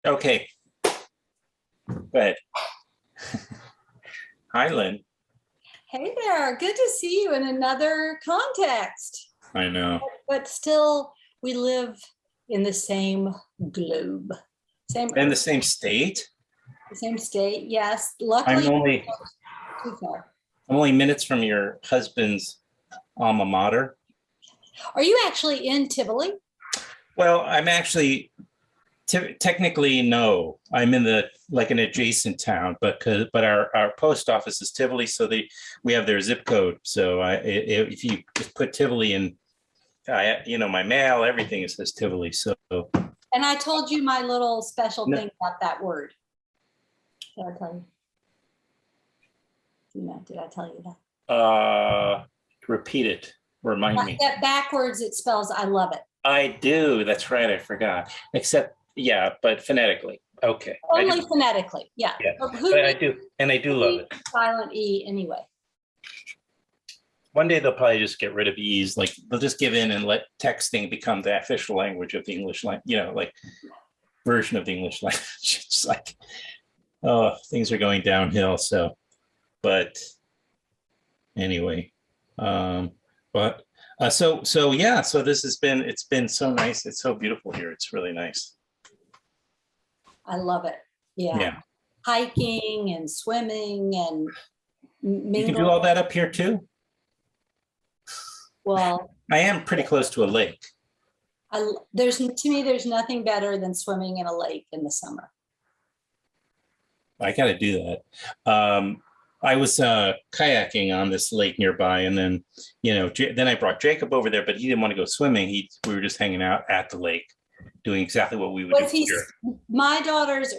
Okay, go ahead. Hi, Lynn. Hey there, good to see you in another context. I know. But still, we live in the same globe, same In the Earth, same state? the same state. Yes, I'm luckily, only too far. I'm only minutes from your husband's alma mater. Are you actually in Tivoli? Well, I'm actually technically no. I'm in the like an adjacent town, but our post office is Tivoli, so we have their zip code. So if you just put Tivoli in, my mail, everything it says Tivoli. So And I told you my little special No. thing about that word. Did I tell you? Did I tell you that? repeat it. Remind me. That backwards it spells I love it. I do. That's right. I forgot. Except, yeah, but phonetically. Okay. Only phonetically, yeah. Yeah, But but I do, and I do love it. Silent E anyway. One day they'll probably just get rid of E's. Like they'll just give in and let texting become the official language of the English language. Like version of the English language. It's like, oh, things are going downhill. So, but anyway, but so yeah. So it's been so nice. It's so beautiful here. It's really nice. I love it. Yeah. Yeah. Hiking and swimming and You can do all that up here too. Well, I am pretty close to a lake. to me, there's nothing better than swimming in a lake in the summer. I got to do that. I was kayaking on this lake nearby, and then then I brought Jacob over there, but he didn't want to go swimming. We were just hanging out at the lake, doing exactly what we would do here. My daughters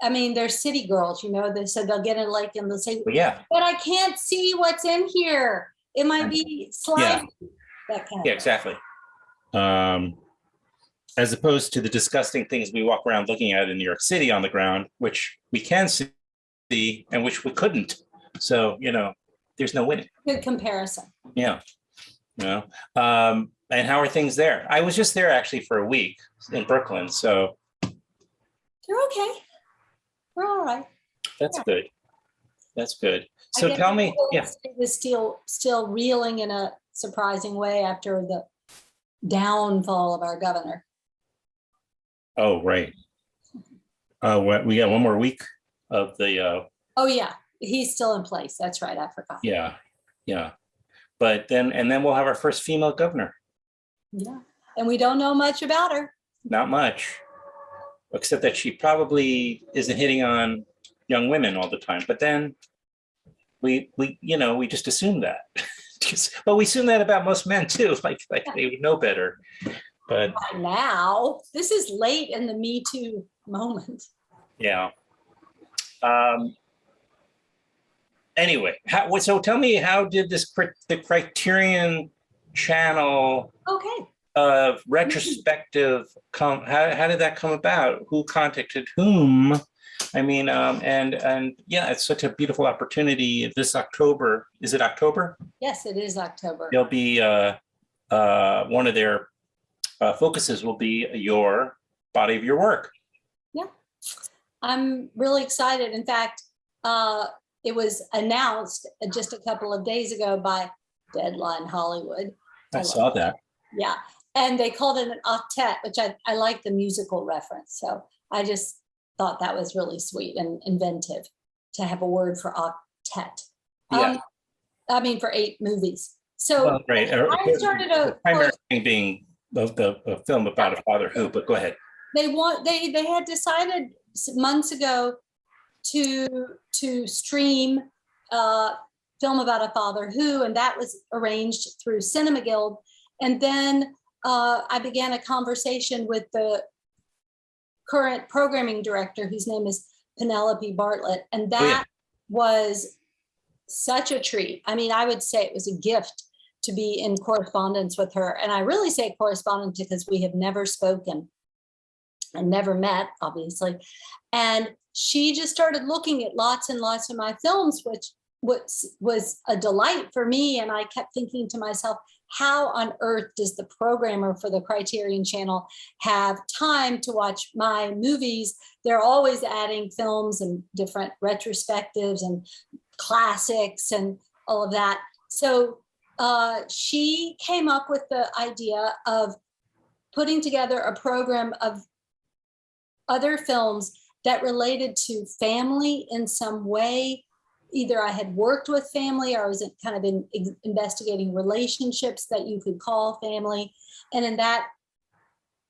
they're city girls, they said they'll get in a lake and they'll say, well, yeah, but I can't see what's in here. It might be slimy. Yeah. That kind of Yeah, exactly. As opposed to the disgusting things we walk around looking at in New York City on the ground, which we can see and which we couldn't. So, there's no winning. Good comparison. Yeah. And how are things there? I was just there actually for a week in Brooklyn. So you're okay. We're all right. That's good. That's good. So tell me, yeah. It was still reeling in a surprising way after the downfall of our governor. Oh, right. We got one more week of the. Oh yeah, he's still in place. That's right. I forgot. Yeah. But then we'll have our first female governor. Yeah, and we don't know much about her. Not much, except that she probably isn't hitting on young women all the time. But then we just assume that. But we assume that about most men too, like they would know better. But now this is late in the Me Too moment. Yeah. Anyway, so tell me, how did the Criterion Channel retrospective come? How did that come about? Who contacted whom? I mean, and yeah, it's such a beautiful opportunity this October. Is it October? Yes, it is October. There'll be one of their focuses will be your body of your work. Yeah, I'm really excited. In fact, it was announced just a couple of days ago by Deadline Hollywood. I saw that. Yeah, and they called it an octet, which I like the musical reference. So I just thought that was really sweet and inventive to have a word for octet. Yeah. For 8 movies. So right. I started the primary thing being the film about a father who, but go ahead. They had decided months ago to stream film about a father who, and that was arranged through Cinema Guild. And then I began a conversation with the current programming director, whose name is Penelope Bartlett. And that was such a treat. I mean, I would say it was a gift to be in correspondence with her. And I really say correspondence because we have never spoken and never met, obviously. And she just started looking at lots and lots of my films, which was a delight for me. And I kept thinking to myself, how on earth does the programmer for the Criterion Channel have time to watch my movies? They're always adding films and different retrospectives and classics and all of that. So she came up with the idea of putting together a program of other films that related to family in some way. Either I had worked with family or I was kind of investigating relationships that you could call family. And in that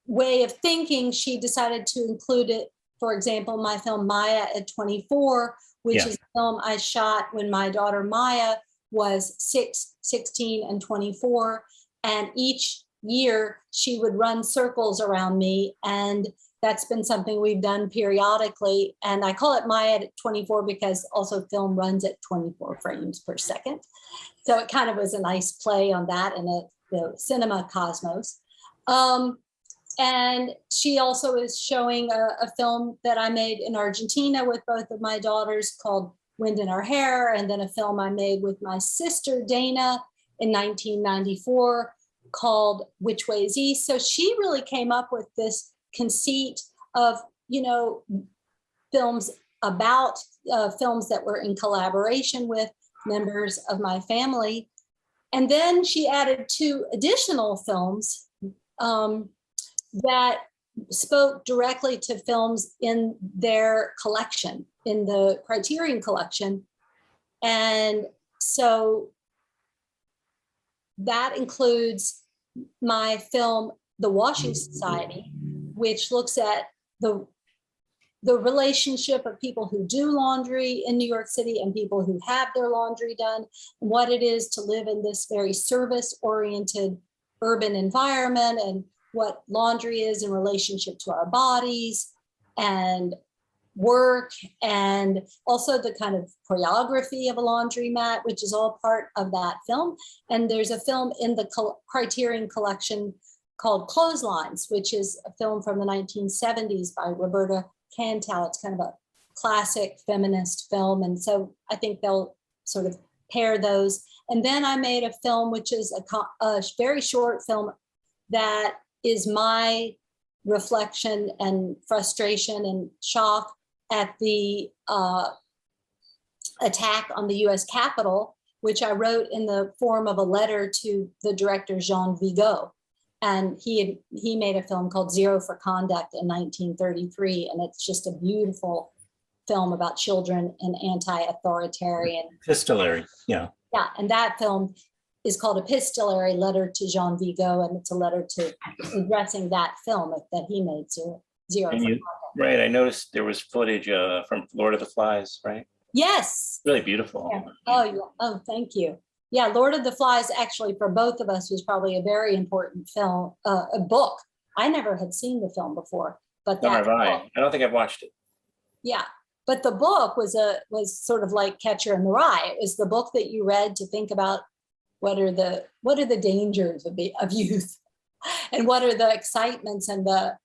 way of thinking, she decided to include it, for example, my film Maya at 24, which is a film I shot when my daughter Maya was 6, 16, and 24. And each year she would run circles around me. And that's been something we've done periodically. And I call it Maya at 24 because also film runs at 24 frames per second. So it kind of was a nice play on that in the cinema cosmos. And she also is showing a film that I made in Argentina with both of my daughters called Wind in Our Hair, and then a film I made with my sister Dana in 1994 called Which Way is East. So she really came up with this conceit of, films about films that were in collaboration with members of my family. And then she added 2 additional films that spoke directly to films in their collection, in the Criterion collection. And so that includes my film, The Washing Society, which looks at the relationship of people who do laundry in New York City and people who have their laundry done, and what it is to live in this very service-oriented urban environment, and what laundry is in relationship to our bodies and work, and also the kind of choreography of a laundromat, which is all part of that film. And there's a film in the Criterion collection called Clotheslines, which is a film from the 1970s by Roberta Cantal. It's kind of a classic feminist film. And so I think they'll sort of pair those. And then I made a film, which is a very short film that is my reflection and frustration and shock at the attack on the US Capitol, which I wrote in the form of a letter to the director, Jean Vigo. And he made a film called Zero for Conduct in 1933. And it's just a beautiful film about children and anti-authoritarian. Epistolary, yeah. Yeah, and that film is called Epistolary Letter to Jean Vigo, and it's a letter to addressing that film that he made, Zero for Conduct. Right, I noticed there was footage from Lord of the Flies, right? Yes. Really beautiful. Yeah. Oh, yeah. Oh, thank you. Yeah, Lord of the Flies actually for both of us was probably a very important film, a book. I never had seen the film before, but that book, I don't think I've watched it. Yeah, but the book was sort of like Catcher in the Rye. It was the book that you read to think about what are the dangers of youth, and what are the excitements and the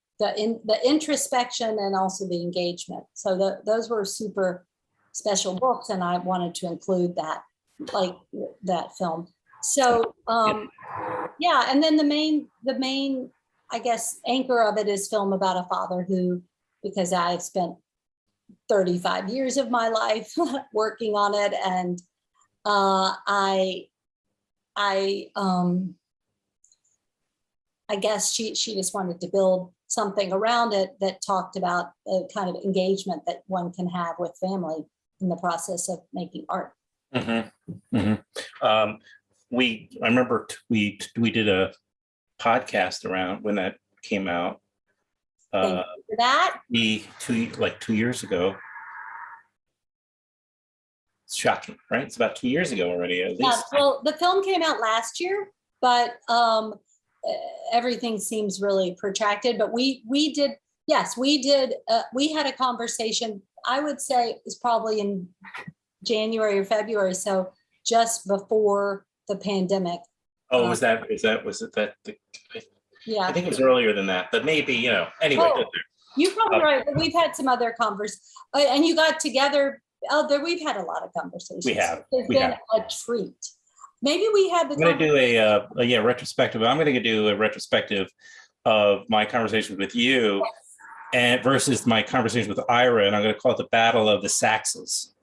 introspection and also the engagement. So those were super special books, and I wanted to include that, like that film. So yeah, and then the main I guess anchor of it is film about a father who, because I've spent 35 years of my life working on it, and I guess she just wanted to build something around it that talked about the kind of engagement that one can have with family in the process of making art. Mm-hmm. Mm-hmm. I remember we did a podcast around when that came out. Thank you for that. 2 years ago. It's shocking, right? It's about 2 years ago already, at least. Yeah, well, the film came out last year, but everything seems really protracted. But we did, we had a conversation, I would say it was probably in January or February, so just before the pandemic. Oh, was it that? Yeah. I think it was earlier than that, but maybe, anyway. You're probably right, but we've had some other and you got together we've had a lot of conversations. We have. It's We been have. a treat. Maybe we had the I'm going to do a retrospective. I'm going to do a retrospective of my conversations with you and versus my conversation with Ira, and I'm going to call it the Battle of the Saxes.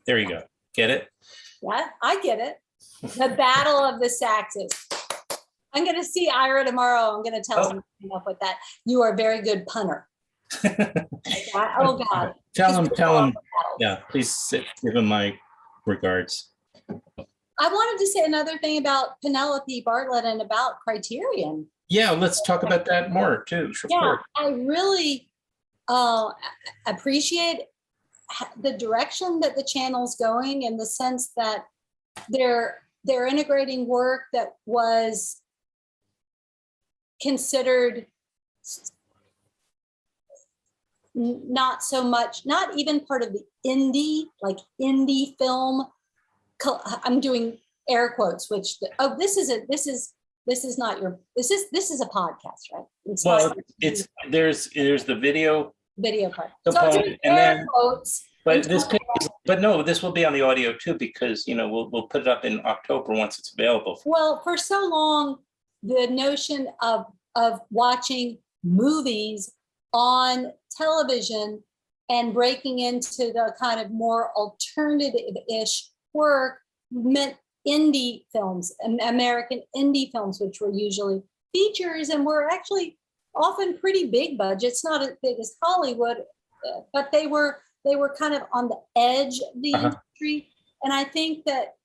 There you go. Get it? Yeah, I get it. The Battle of the Saxes. I'm going to see Ira tomorrow. I'm going to tell him to come up with that. You are a very good punter. Oh God. Tell him. Yeah, please give him my regards. I wanted to say another thing about Penelope Bartlett and about Criterion. Yeah, let's talk about that more too. Sure. Yeah, I really appreciate the direction that the channel's going, in the sense that they're integrating work that was considered not so much, not even part of the indie, like indie film. I'm doing air quotes, which this is a podcast, right? It's well, there's the video part. component, and then quotes. But this will be on the audio too, because we'll put it up in October once it's available. Well, for so long, the notion of watching movies on television and breaking into the kind of more alternative-ish work meant indie films, American indie films, which were usually features and were actually often pretty big budgets, not as big as Hollywood, but they were kind of on the edge of the industry. And I think that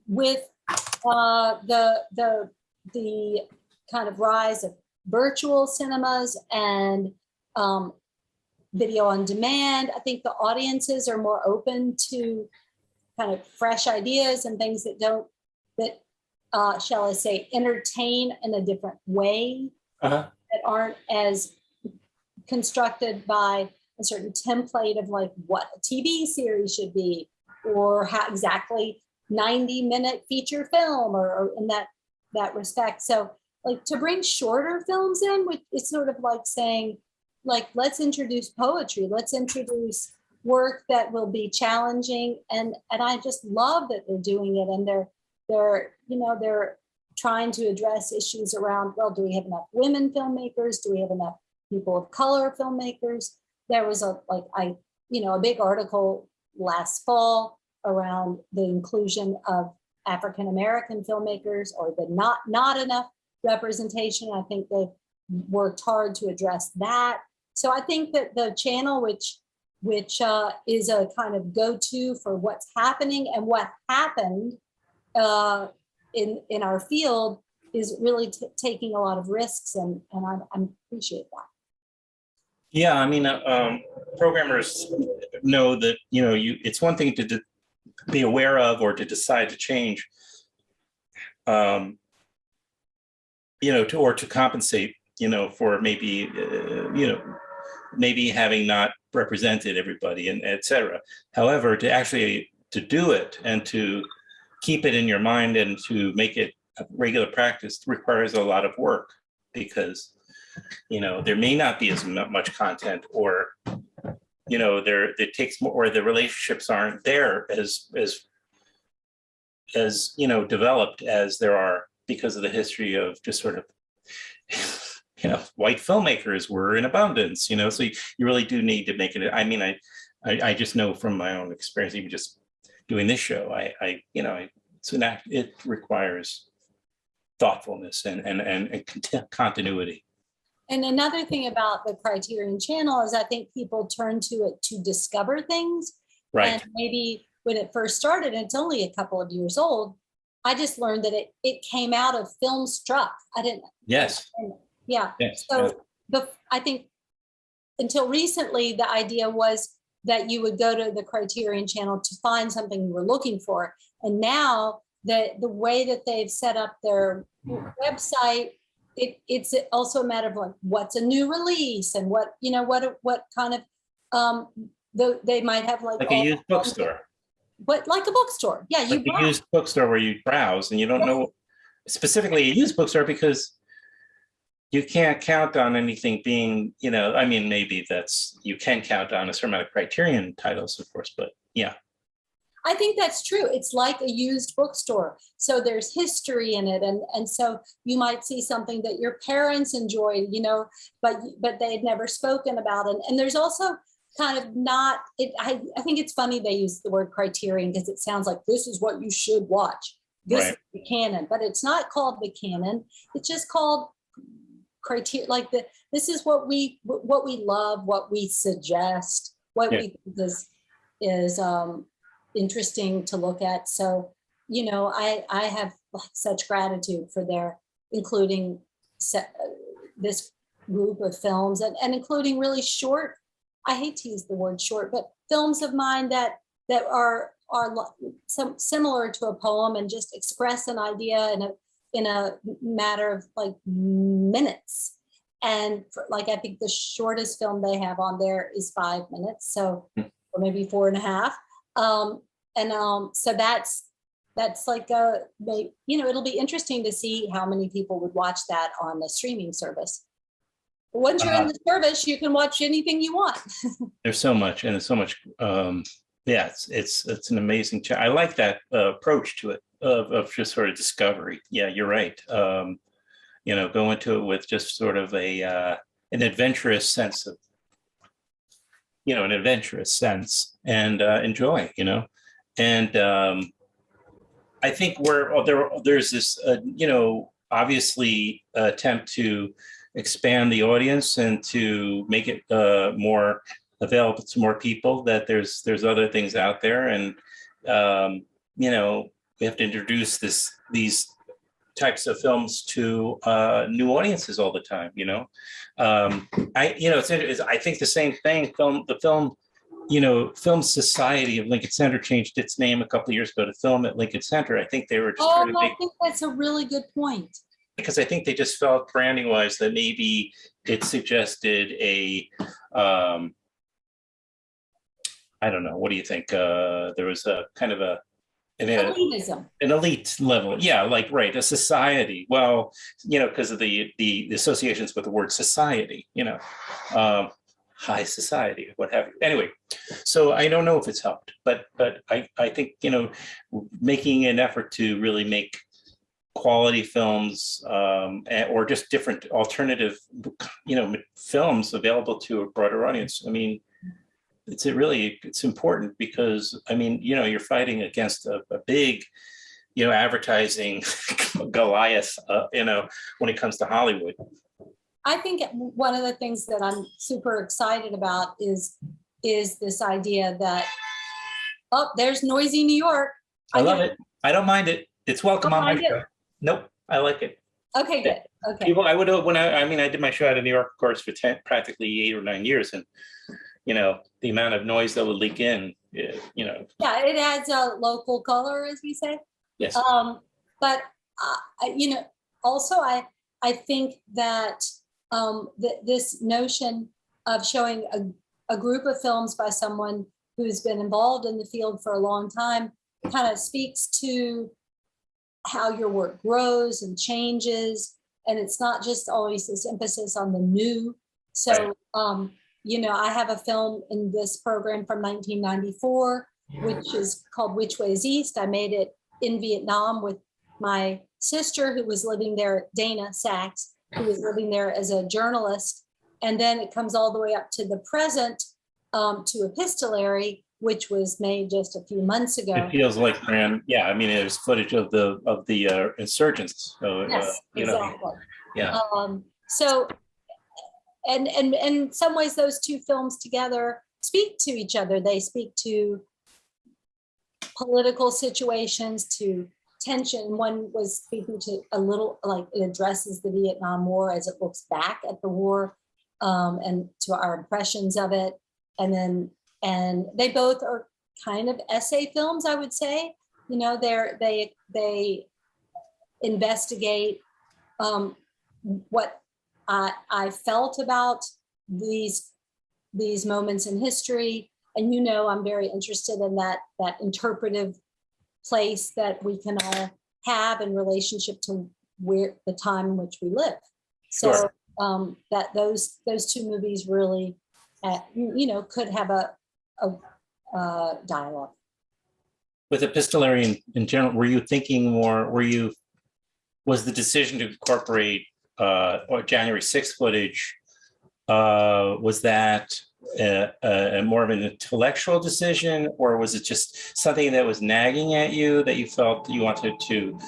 with the kind of rise of virtual cinemas and video on demand, I think the audiences are more open to kind of fresh ideas and things that shall I say, entertain in a different way, that aren't as constructed by a certain template of like what a TV series should be, or how exactly 90-minute feature film, or in that respect. So like to bring shorter films in, which is sort of like saying, like, let's introduce poetry, let's introduce work that will be challenging, and I just love that they're doing it, and they're trying to address issues around, well, do we have enough women filmmakers? Do we have enough people of color filmmakers? There was a big article last fall around the inclusion of African American filmmakers, or the not enough representation. I think they've worked hard to address that. So I think that the channel, which is a kind of go-to for what's happening and what happened in our field, is really taking a lot of risks, and I appreciate that. Yeah, I mean, programmers know that it's one thing to be aware of or to decide to change, or to compensate, for maybe maybe having not represented everybody, and et cetera. However, to do it and to keep it in your mind and to make it a regular practice requires a lot of work, because there may not be as much content, or it takes more, or the relationships aren't there as developed as there are, because of the history of just sort of white filmmakers were in abundance, so you really do need to make it. I mean, I just know from my own experience, even just doing this show, it requires thoughtfulness and continuity. And another thing about the Criterion Channel is I think people turn to it to discover things. Right. And maybe when it first started, and it's only a couple of years old, I just learned that it came out of Film Struck. I didn't. Yes. Yeah. Yes. So I think until recently, the idea was that you would go to the Criterion Channel to find something you were looking for. And now the way that they've set up their website, it's also a matter of like, what's a new release, and what kind of they might have like a used bookstore. But like a bookstore, yeah, like a used bookstore where you browse and you don't know specifically a used bookstore, because you can't count on anything being, I mean, maybe you can count on a certain amount of Criterion titles, of course, but Yeah. I think that's true. It's like a used bookstore. So there's history in it. And so you might see something that your parents enjoyed, you know, but they had never spoken about it. And there's also kind of not, I think it's funny they use the word criterion because it sounds like this is what you should watch. This is the canon, but it's not called the canon. It's just called criteria, like this is what we love, what we suggest, what we think is interesting to look at. So, you know, I have like such gratitude for their including this group of films and including really short, I hate to use the word short, but films of mine that are similar to a poem and just express an idea in a matter of like minutes. And like, I think the shortest film they have on there is 5 minutes. So, or maybe 4.5. So that's like you know, it'll be interesting to see how many people would watch that on the streaming service. Once you're in the service, you can watch anything you want. There's so much, and there's so much. Yeah, it's an amazing. I like that approach to it of just sort of discovery. Yeah, you're right. You know, go into it with just sort of an adventurous sense of, you know, an adventurous sense and enjoy. You know, and I think there's this, you know, obviously attempt to expand the audience and to make it more available to more people, that there's other things out there, and you know, we have to introduce these types of films to new audiences all the time. You know, I think the same thing. The film, you know, Film Society of Lincoln Center changed its name a couple of years ago to Film at Lincoln Center. I think they were just trying to I think that's a really good point. Because I think they just felt branding wise that maybe it suggested a I don't know, what do you think? There was a kind of elitism. An elite level. Yeah, like, right, a society. Well, you know, because of the associations with the word society, you know, high society, what have you. Anyway, so I don't know if it's helped, but I think, you know, making an effort to really make quality films or just different alternative, you know, films available to a broader audience. I mean, it's important because, I mean, you know, you're fighting against a big, you know, advertising Goliath, you know, when it comes to Hollywood. I think one of the things that I'm super excited about is this idea that, oh, there's noisy New York. I love it. I don't mind it. It's welcome on my show. Nope, I like it. Okay, good. Okay. People, I would I mean, I did my show out of New York, of course, for practically 8 or 9 years, and you know, the amount of noise that would leak in, you know. Yeah, it adds a local color, as we say. Yes. But you know, also I think that this notion of showing a group of films by someone who's been involved in the field for a long time kind of speaks to how your work grows and changes, and it's not just always this emphasis on the new. So, right. You know, I have a film in this program from 1994, which is called Which Way is East. I made it in Vietnam with my sister who was living there, Lynne Sachs, who was living there as a journalist. And then it comes all the way up to the present, to Epistolary, which was made just a few months ago. It feels like yeah. I mean, there's footage of the insurgents. So, yes, you exactly. know, yeah. So, and in some ways, those two films together speak to each other. They speak to political situations, to tension. One was speaking to a little, like, it addresses the Vietnam War as it looks back at the war, and to our impressions of it. And they both are kind of essay films, I would say. You know, they investigate what I felt about these moments in history. And, you know, I'm very interested in that interpretive place that we can all have in relationship to the time in which we live. So sure. That those two movies really, you know, could have a dialogue. With epistolary in general, were you thinking more, was the decision to incorporate or January 6th footage, was that more of an intellectual decision, or was it just something that was nagging at you that you felt you wanted to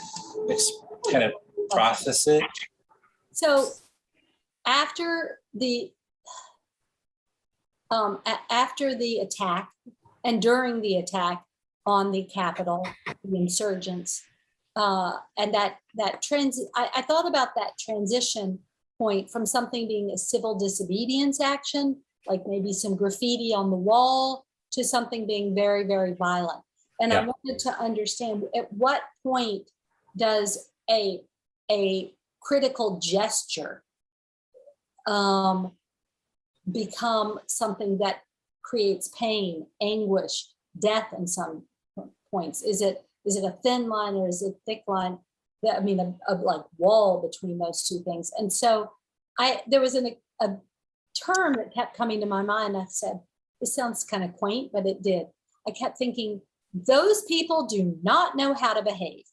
kind of process it? So after the attack and during the attack on the Capitol, the insurgents, and I thought about that transition point from something being a civil disobedience action, like maybe some graffiti on the wall, to something being very, very violent. And I wanted to understand, at what point does a critical gesture become something that creates pain, anguish, death in some points? Is it a thin line, or is it a thick line? I mean, a like wall between those two things. And so there was a term that kept coming to my mind. I said, this sounds kind of quaint, but it did. I kept thinking, those people do not know how to behave.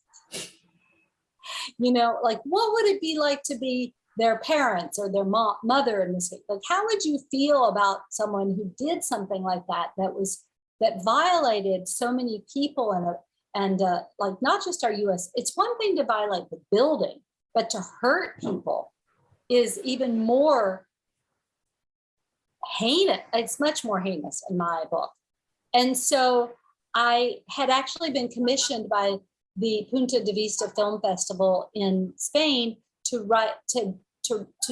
You know, like, what would it be like to be their parents or their mother in this case? Like, how would you feel about someone who did something like that, that violated so many people and like, not just our US, it's one thing to violate the building, but to hurt people is even more heinous. It's much more heinous in my book. And so I had actually been commissioned by the Punta de Vista Film Festival in Spain to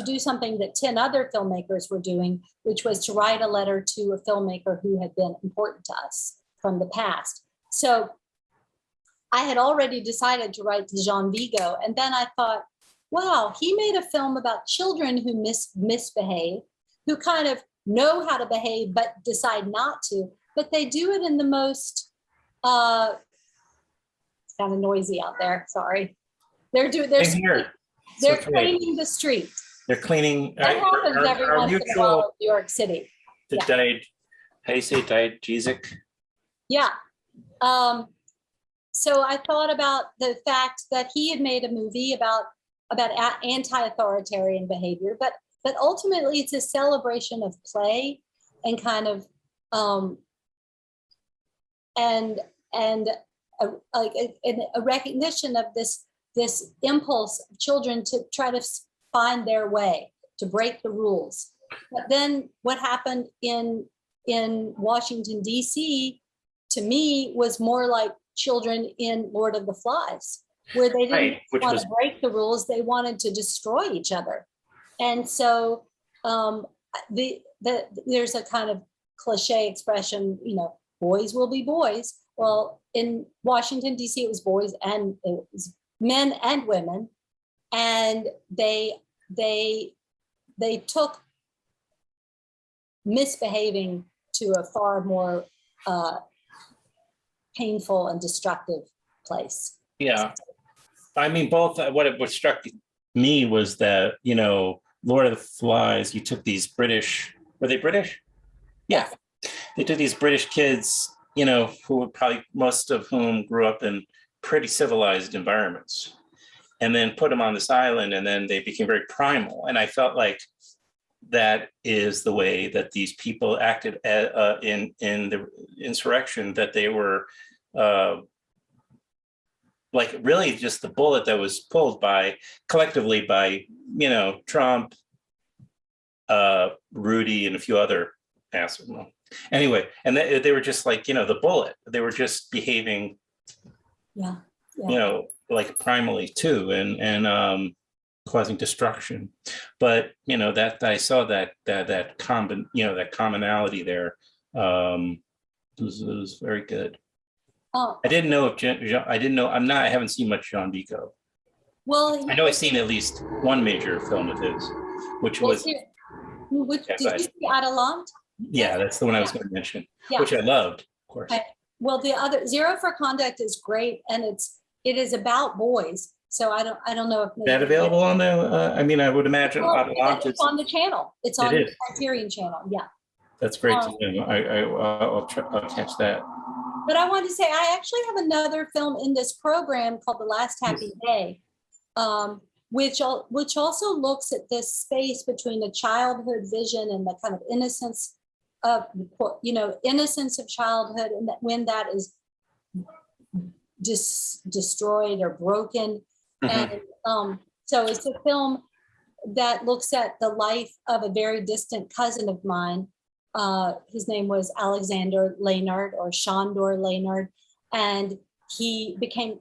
do something that 10 other filmmakers were doing, which was to write a letter to a filmmaker who had been important to us from the past. So I had already decided to write to Jean Vigo, and then I thought, wow, he made a film about children who misbehave, who kind of know how to behave but decide not to, but they do it in the most it's kind of noisy out there, sorry. They're cleaning the street. They're cleaning. That happens every once in a while in New York City. How do you say diegetic? Yeah. So I thought about the fact that he had made a movie about anti-authoritarian behavior, but ultimately it's a celebration of play and kind of a recognition of this impulse of children to try to find their way, to break the rules. But then what happened in Washington, D.C., to me, was more like children in Lord of the Flies, where they didn't want to break the rules, they wanted to destroy each other. And so there's a kind of cliche expression, you know, boys will be boys. Well, in Washington, D.C., it was boys and it was men and women. And they took misbehaving to a far more painful and destructive place. Yeah. I mean, both, what struck me was that, you know, Lord of the Flies, you took these British, were they British? Yeah. They took these British kids, you know, who were probably, most of whom grew up in pretty civilized environments, and then put them on this island, and then they became very primal. And I felt like that is the way that these people acted in the insurrection, that they were like really just the bullet that was pulled collectively by, you know, Trump, Rudy, and a few other assholes. Anyway, and they were just like, you know, the bullet. They were just behaving, you know, like primally too, and causing destruction. But you know, that I saw that commonality there. It was very good. Oh, I didn't know if I haven't seen much Jean Vigo. Well, I know I've seen at least one major film of his, which was. did you see Adelant? Yeah, that's the one I was going to mention, which I loved, of course. Okay. Well, the other, Zero for Conduct, is great, and it is about boys. So I don't know if is that available on the. I mean, I would imagine it's on the channel. It's on the Criterion Channel. Yeah. That's great to Um, know. I'll catch that. but I wanted to say, I actually have another film in this program called The Last Happy Day, which also looks at this space between the childhood vision and the kind of innocence of, innocence of childhood, and that when that is destroyed or broken. Mhm. And so it's a film that looks at the life of a very distant cousin of mine. His name was Alexander Leonard, or Shandor Leonard, and he became,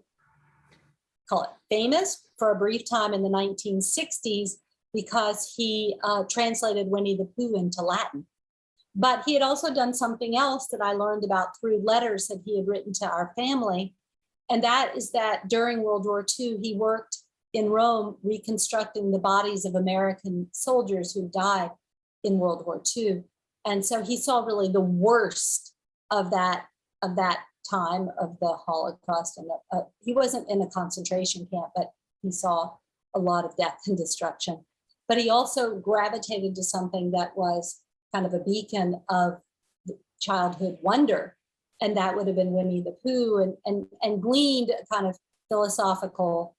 call it, famous for a brief time in the 1960s because he translated Winnie the Pooh into Latin. But he had also done something else that I learned about through letters that he had written to our family. And that is that during World War II, he worked in Rome reconstructing the bodies of American soldiers who died in World War II. And so he saw really the worst of that time of the Holocaust. And he wasn't in a concentration camp, but he saw a lot of death and destruction. But he also gravitated to something that was kind of a beacon of childhood wonder. And that would have been Winnie the Pooh, and gleaned a kind of philosophical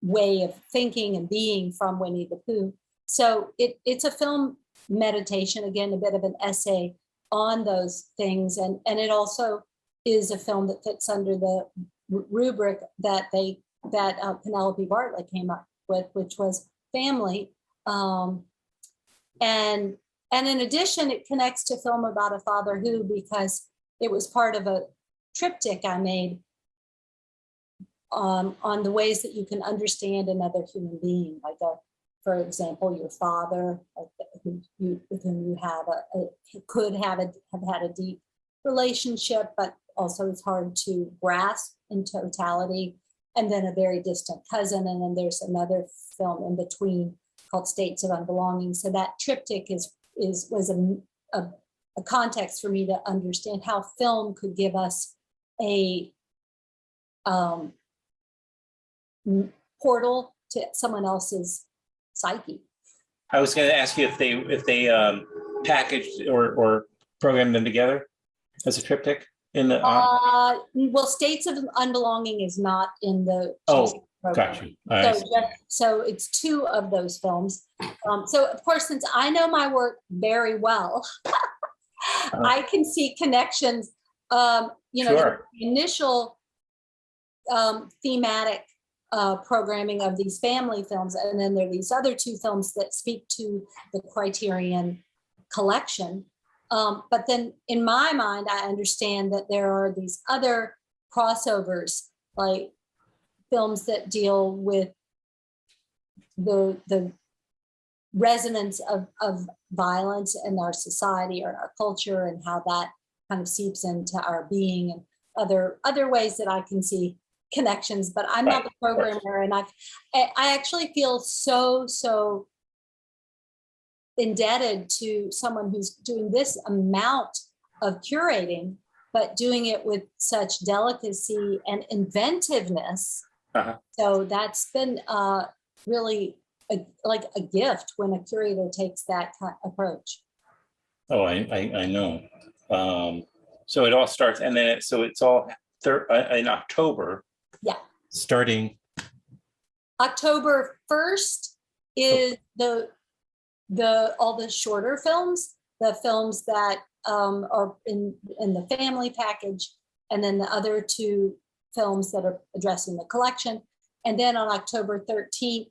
way of thinking and being from Winnie the Pooh. So it's a film meditation, again, a bit of an essay on those things. And it also is a film that fits under the rubric that Penelope Bartlett came up with, which was family. And in addition, it connects to Film About a Father Who, because it was part of a triptych I made on the ways that you can understand another human being, like for example, your father, with whom you could have had a deep relationship, but also it's hard to grasp in totality. And then a very distant cousin, and then there's another film in between called States of Unbelonging. So that triptych was a context for me to understand how film could give us a portal to someone else's psyche. I was going to ask you if they packaged or programmed them together as a triptych in the. Well, States of Unbelonging is not in the Oh, program. gotcha. So it's two of those films. So of course, since I know my work very well, I can see connections. Sure. The initial thematic programming of these family films, and then there are these other two films that speak to the Criterion collection. But then in my mind, I understand that there are these other crossovers, like films that deal with the resonance of violence in our society or in our culture, and how that kind of seeps into our being, and other ways that I can see connections. But I'm not the programmer, and I actually feel so indebted to someone who's doing this amount of curating, but doing it with such delicacy and inventiveness. So that's been really like a gift when a curator takes that approach. Oh, I know. So it all starts, and then it's all in October. Yeah. Starting October 1st is all the shorter films, the films that are in the family package, and then the other two films that are addressing the collection. And then on October 13th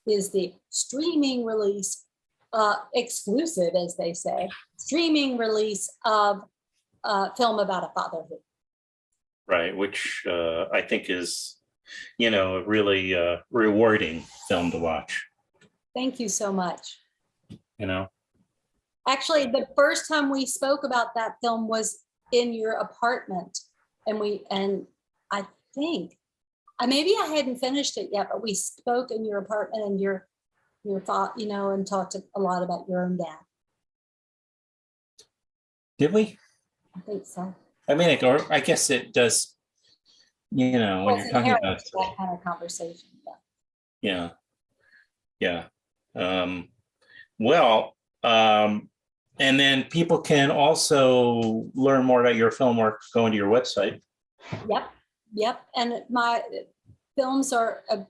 is the streaming release, exclusive, as they say, streaming release of Film About a Father Who. Right, which I think is, a really rewarding film to watch. Thank you so much. Actually, the first time we spoke about that film was in your apartment, and I think maybe I hadn't finished it yet, but we spoke in your apartment, and your thought, and talked a lot about your own dad. Did we? I think so. I mean, I guess it does. When you're talking about that kind of conversation. Yeah. Well, And then people can also learn more about your film work going to your website. Yep. And my films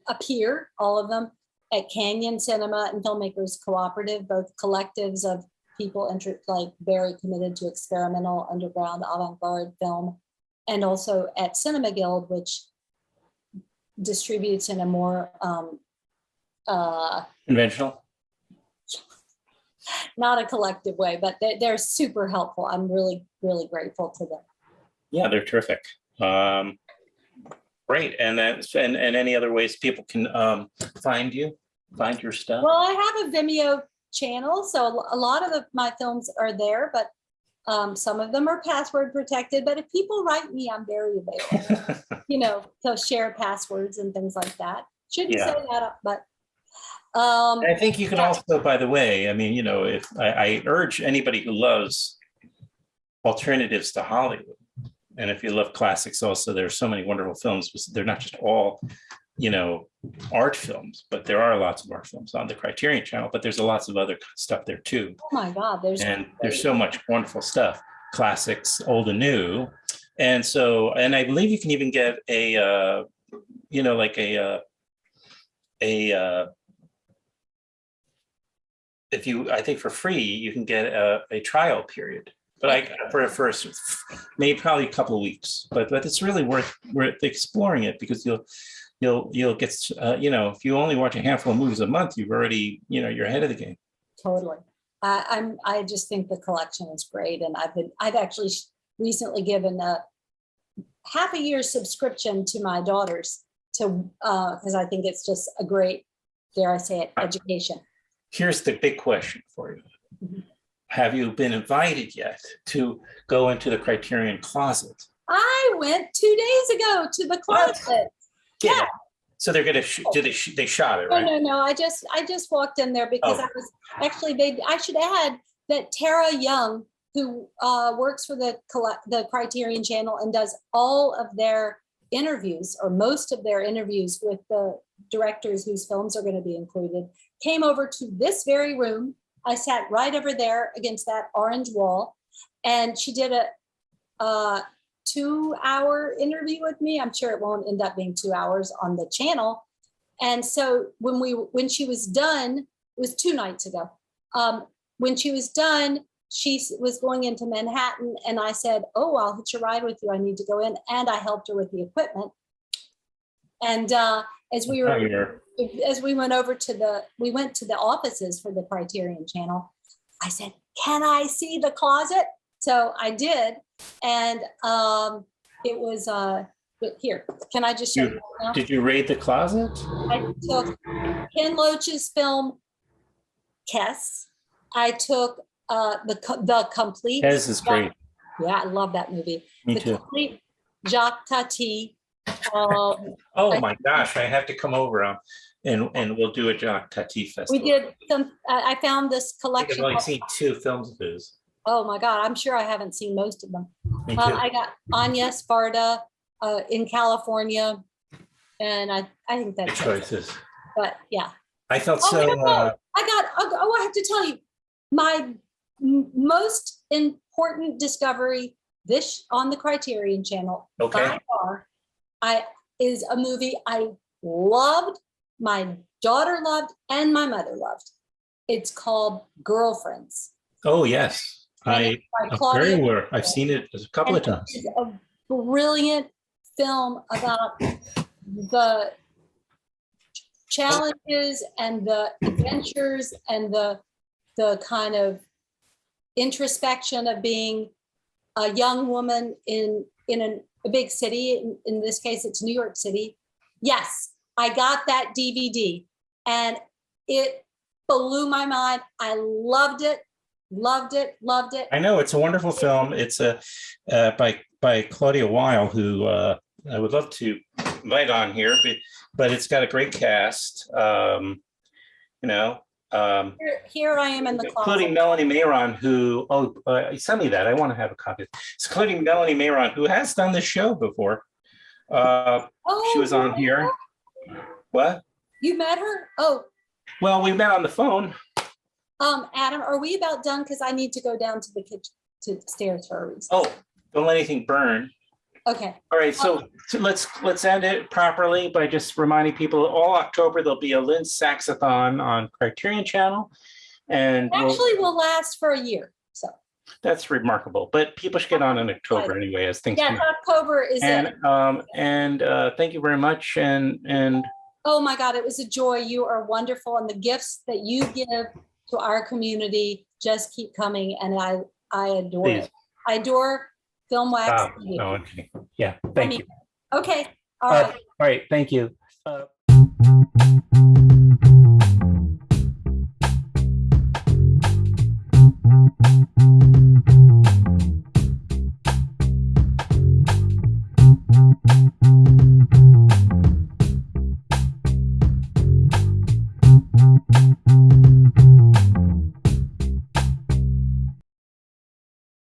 appear, all of them, at Canyon Cinema and Filmmakers Cooperative, both collectives of people like very committed to experimental, underground, avant-garde film, and also at Cinema Guild, which distributes in a more Conventional. not a collective way, but they're super helpful. I'm really, really grateful to them. Yeah, they're terrific. Great. And any other ways people can find your stuff? Well, I have a Vimeo channel, so a lot of my films are there, but some of them are password protected. But if people write me, I'm very available. To share passwords and things like that. Shouldn't say that, but I think you can also, by the way, I mean, if I urge anybody who loves alternatives to Hollywood, and if you love classics also, there's so many wonderful films. They're not just all, art films, but there are lots of art films on the Criterion Channel, but there's lots of other stuff there too. Oh my God, there's so much wonderful stuff, classics, old and new. And so, and I believe you can even get I think for free, you can get a trial period. But for maybe probably a couple of weeks, but it's really worth exploring it, because you'll get if you only watch a handful of movies a month, you've already you're ahead of the game. Totally. I just think the collection is great, and I've actually recently given a half a year subscription to my daughters because I think it's just a great, dare I say it, education. Here's the big question for you. Mm-hmm. Have you been invited yet to go into the Criterion closet? I went 2 days ago to the closet. Yeah. So they're gonna they shot it, right? No. I just walked in there because I was actually I should add that Tara Young, who works for the Criterion Channel and does all of their interviews, or most of their interviews with the directors whose films are going to be included, came over to this very room. I sat right over there against that orange wall, and she did a 2-hour interview with me. I'm sure it won't end up being 2 hours on the channel. And so when she was done, it was 2 nights ago. When she was done, she was going into Manhattan, and I said, "Oh, I'll hitch a ride with you. I need to go in," and I helped her with the equipment. And as we went over we went to the offices for the Criterion Channel. I said, "Can I see the closet?" So I did, and it was here. Can I just show you now? Did you raid the closet? I took Ken Loach's film Kes. I took the complete. Kes is great. Yeah, I love that movie. Me too. Complete Jacques Tati. Oh my gosh! I have to come over and we'll do a Jacques Tati festival. We did some. I found this collection. I've only seen 2 films of his. Oh my God! I'm sure I haven't seen most of them. Me too. I got Anya Sparta in California, and I think that's good choices. But yeah, I felt I have to tell you, my most important discovery on the Criterion Channel by far is a movie I loved, my daughter loved, and my mother loved. It's called Girlfriends. Oh yes, I'm very aware. I've seen it a couple of times. It's a brilliant film about the challenges and the adventures and the kind of introspection of being a young woman in a big city. In this case, it's New York City. Yes, I got that DVD, and it blew my mind. I loved it. I know, it's a wonderful film. It's by Claudia Weil, who I would love to invite on here, but it's got a great cast. Here I am in the closet. Including Melanie Mayron, who, send me that. I want to have a copy. It's including Melanie Mayron, who has done this show before. She was on here. What? You met her? Oh. Well, we met on the phone. Adam, are we about done? Because I need to go down to the kitchen, to the stairs for a reason. Oh, don't let anything burn. Okay. All right, so let's end it properly by just reminding people all October there'll be a Lynne Sachs-a-thon on Criterion Channel, and Actually, will last for a year. So that's remarkable. But people should get on in October anyway, as things come yes, out. October is it. And thank you very much. And Oh my God, it was a joy. You are wonderful, and the gifts that you give to our community just keep coming, and I adore please. it. I adore FilmWax. No, okay. Yeah, thank you. Okay. All right. All right, thank you.